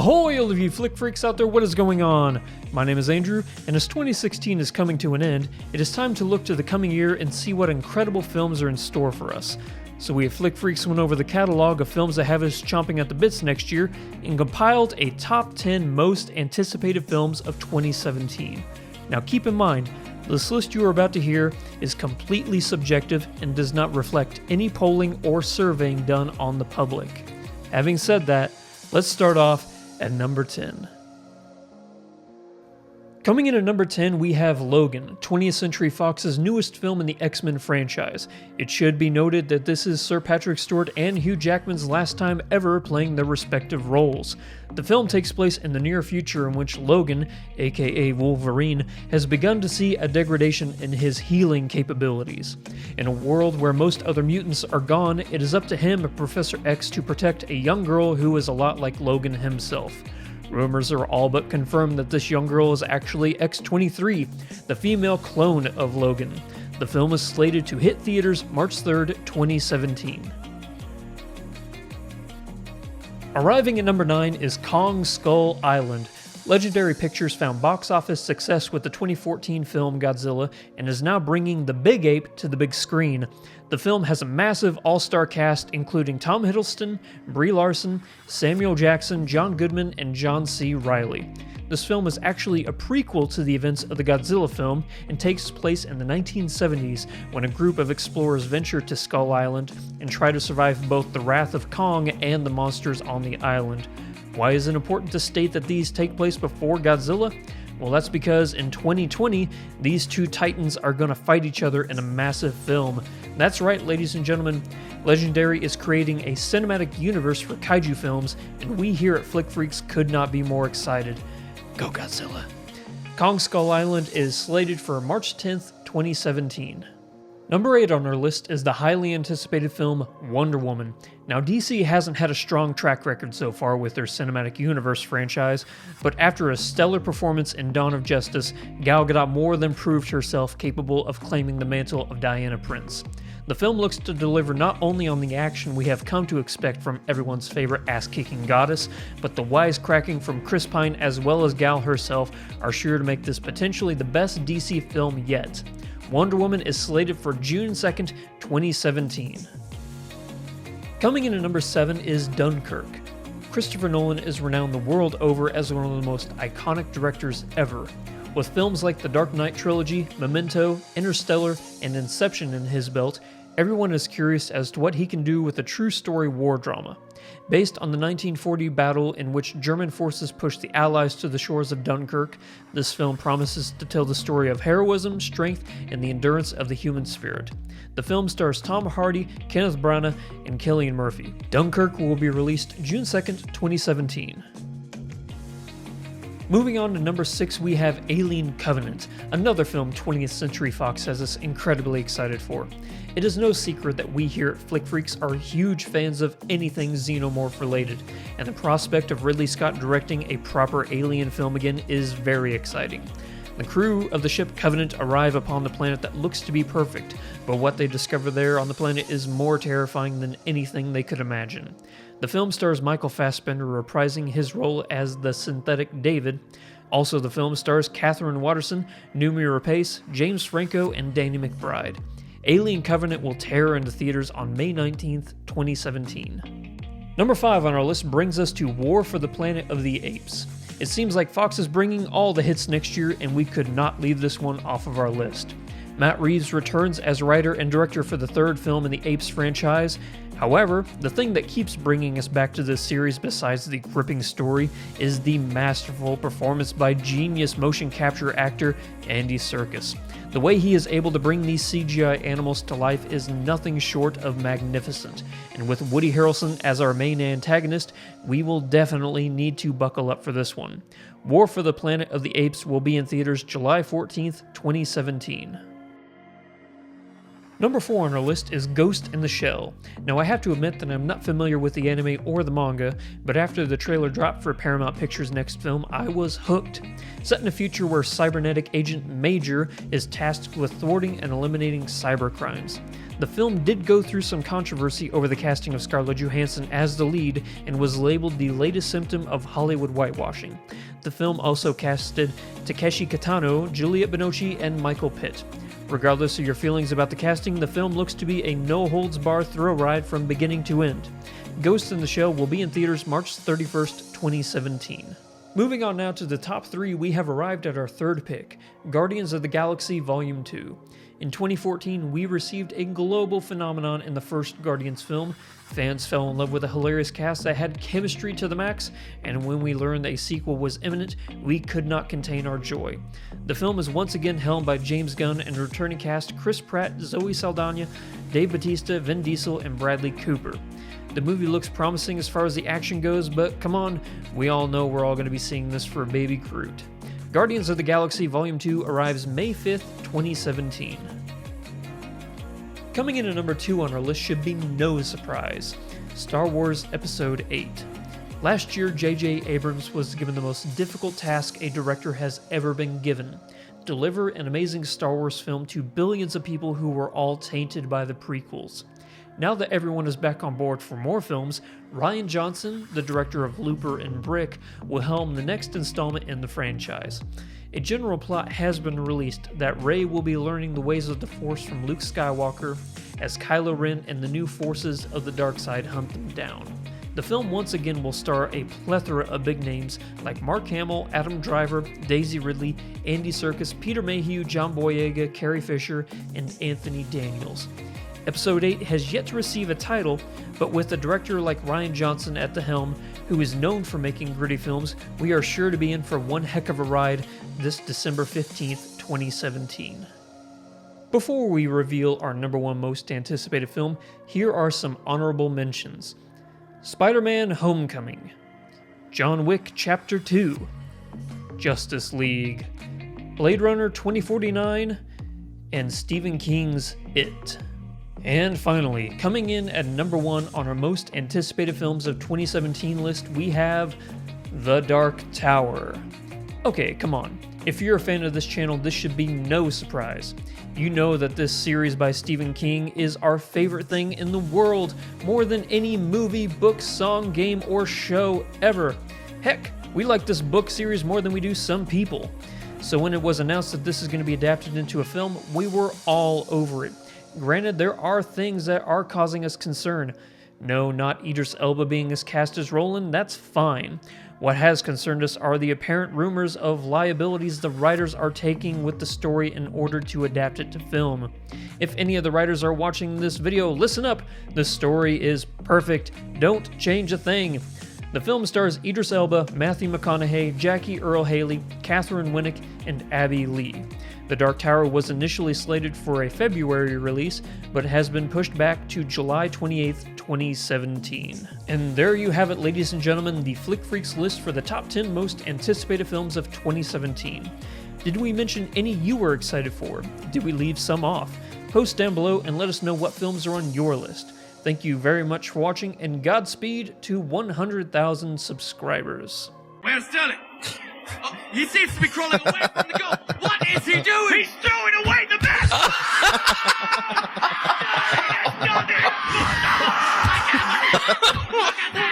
Ahoy, all of you flick freaks out there, what is going on? My name is Andrew, and as 2016 is coming to an end, it is time to look to the coming year and see what incredible films are in store for us. So we at Flick Freaks went over the catalog of films that have us chomping at the bits next year and compiled a top 10 most anticipated films of 2017. Now keep in mind, this list you are about to hear is completely subjective and does not reflect any polling or surveying done on the public. Having said that, let's start off at number 10. Coming in at number 10, we have Logan, 20th Century Fox's newest film in the X-Men franchise. It should be noted that this is Sir Patrick Stewart and Hugh Jackman's last time ever playing their respective roles. The film takes place in the near future in which Logan, aka Wolverine, has begun to see a degradation in his healing capabilities. In a world where most other mutants are gone, it is up to him and Professor X to protect a young girl who is a lot like Logan himself. Rumors are all but confirmed that this young girl is actually X-23, the female clone of Logan. The film is slated to hit theaters March 3rd, 2017. Arriving at number 9 is Kong Skull Island. Legendary Pictures found box office success with the 2014 film Godzilla and is now bringing the big ape to the big screen. The film has a massive all-star cast including Tom Hiddleston, Brie Larson, Samuel Jackson, John Goodman, and John C. Reilly. This film is actually a prequel to the events of the Godzilla film and takes place in the 1970s when a group of explorers venture to Skull Island and try to survive both the wrath of Kong and the monsters on the island. Why is it important to state that these take place before Godzilla? Well, that's because in 2020, these two titans are going to fight each other in a massive film. That's right, ladies and gentlemen, Legendary is creating a cinematic universe for kaiju films, and we here at Flick Freaks could not be more excited. Go Godzilla! Kong Skull Island is slated for March 10th, 2017. Number 8 on our list is the highly anticipated film Wonder Woman. Now, DC hasn't had a strong track record so far with their cinematic universe franchise, but after a stellar performance in Dawn of Justice, Gal Gadot more than proved herself capable of claiming the mantle of Diana Prince. The film looks to deliver not only on the action we have come to expect from everyone's favorite ass-kicking goddess, but the wisecracking from Chris Pine as well as Gal herself are sure to make this potentially the best DC film yet. Wonder Woman is slated for June 2nd, 2017. Coming in at number 7 is Dunkirk. Christopher Nolan is renowned the world over as one of the most iconic directors ever. With films like the Dark Knight trilogy, Memento, Interstellar, and Inception in his belt, everyone is curious as to what he can do with a true story war drama. Based on the 1940 battle in which German forces pushed the Allies to the shores of Dunkirk, this film promises to tell the story of heroism, strength, and the endurance of the human spirit. The film stars Tom Hardy, Kenneth Branagh, and Cillian Murphy. Dunkirk will be released June 2nd, 2017. Moving on to number 6, we have Alien Covenant, another film 20th Century Fox has us incredibly excited for. It is no secret that we here at Flick Freaks are huge fans of anything xenomorph related, and the prospect of Ridley Scott directing a proper alien film again is very exciting. The crew of the ship Covenant arrive upon the planet that looks to be perfect, but what they discover there on the planet is more terrifying than anything they could imagine. The film stars Michael Fassbender reprising his role as the synthetic David. Also, the film stars Catherine Watterson, Noomi Rapace, James Franco, and Danny McBride. Alien Covenant will tear into theaters on May 19th, 2017. Number 5 on our list brings us to War for the Planet of the Apes. It seems like Fox is bringing all the hits next year, and we could not leave this one off of our list. Matt Reeves returns as writer and director for the third film in the Apes franchise. However, the thing that keeps bringing us back to this series besides the gripping story is the masterful performance by genius motion capture actor Andy Serkis. The way he is able to bring these CGI animals to life is nothing short of magnificent, and with Woody Harrelson as our main antagonist, we will definitely need to buckle up for this one. War for the Planet of the Apes will be in theaters July 14th, 2017. Number 4 on our list is Ghost in the Shell. Now I have to admit that I'm not familiar with the anime or the manga, but after the trailer dropped for Paramount Pictures' next film, I was hooked. Set in a future where cybernetic agent Major is tasked with thwarting and eliminating cybercrimes. The film did go through some controversy over the casting of Scarlett Johansson as the lead and was labeled the latest symptom of Hollywood whitewashing. The film also casted Takeshi Kitano, Juliette Binoche, and Michael Pitt. Regardless of your feelings about the casting, the film looks to be a no-holds-barred thrill ride from beginning to end. Ghost in the Shell will be in theaters March 31st, 2017. Moving on now to the top 3, we have arrived at our third pick, Guardians of the Galaxy Volume 2. In 2014, we received a global phenomenon in the first Guardians film. Fans fell in love with a hilarious cast that had chemistry to the max, and when we learned that a sequel was imminent, we could not contain our joy. The film is once again helmed by James Gunn and returning cast Chris Pratt, Zoe Saldana, Dave Bautista, Vin Diesel, and Bradley Cooper. The movie looks promising as far as the action goes, but come on, we all know we're all going to be seeing this for Baby Groot. Guardians of the Galaxy Volume 2 arrives May 5th, 2017. Coming in at number 2 on our list should be no surprise, Star Wars Episode 8. Last year, J.J. Abrams was given the most difficult task a director has ever been given: deliver an amazing Star Wars film to billions of people who were all tainted by the prequels. Now that everyone is back on board for more films, Rian Johnson, the director of Looper and Brick, will helm the next installment in the franchise. A general plot has been released that Rey will be learning the ways of the Force from Luke Skywalker as Kylo Ren and the new forces of the dark side hunt them down. The film once again will star a plethora of big names like Mark Hamill, Adam Driver, Daisy Ridley, Andy Serkis, Peter Mayhew, John Boyega, Carrie Fisher, and Anthony Daniels. Episode 8 has yet to receive a title, but with a director like Rian Johnson at the helm, who is known for making gritty films, we are sure to be in for one heck of a ride this December 15th, 2017. Before we reveal our number 1 most anticipated film, here are some honorable mentions. Spider-Man Homecoming, John Wick Chapter 2, Justice League, Blade Runner 2049, and Stephen King's It. And finally, coming in at number 1 on our most anticipated films of 2017 list, we have The Dark Tower. Okay, come on. If you're a fan of this channel, this should be no surprise. You know that this series by Stephen King is our favorite thing in the world, more than any movie, book, song, game, or show ever. Heck, we like this book series more than we do some people. So when it was announced that this is going to be adapted into a film, we were all over it. Granted, there are things that are causing us concern. No, not Idris Elba being as cast as Roland, that's fine. What has concerned us are the apparent rumors of liabilities the writers are taking with the story in order to adapt it to film. If any of the writers are watching this video, listen up! The story is perfect. Don't change a thing. The film stars Idris Elba, Matthew McConaughey, Jackie Earle Haley, Catherine Winnick, and Abby Lee. The Dark Tower was initially slated for a February release, but has been pushed back to July 28th, 2017. And there you have it, ladies and gentlemen, the Flick Freaks list for the top 10 most anticipated films of 2017. Did we mention any you were excited for? Did we leave some off? Post down below and let us know what films are on your list. Thank you very much for watching, and Godspeed to 100,000 subscribers. Where's Sterling? Oh, he seems to be crawling away from the goal. What is he doing? He's throwing away the best! Look at that!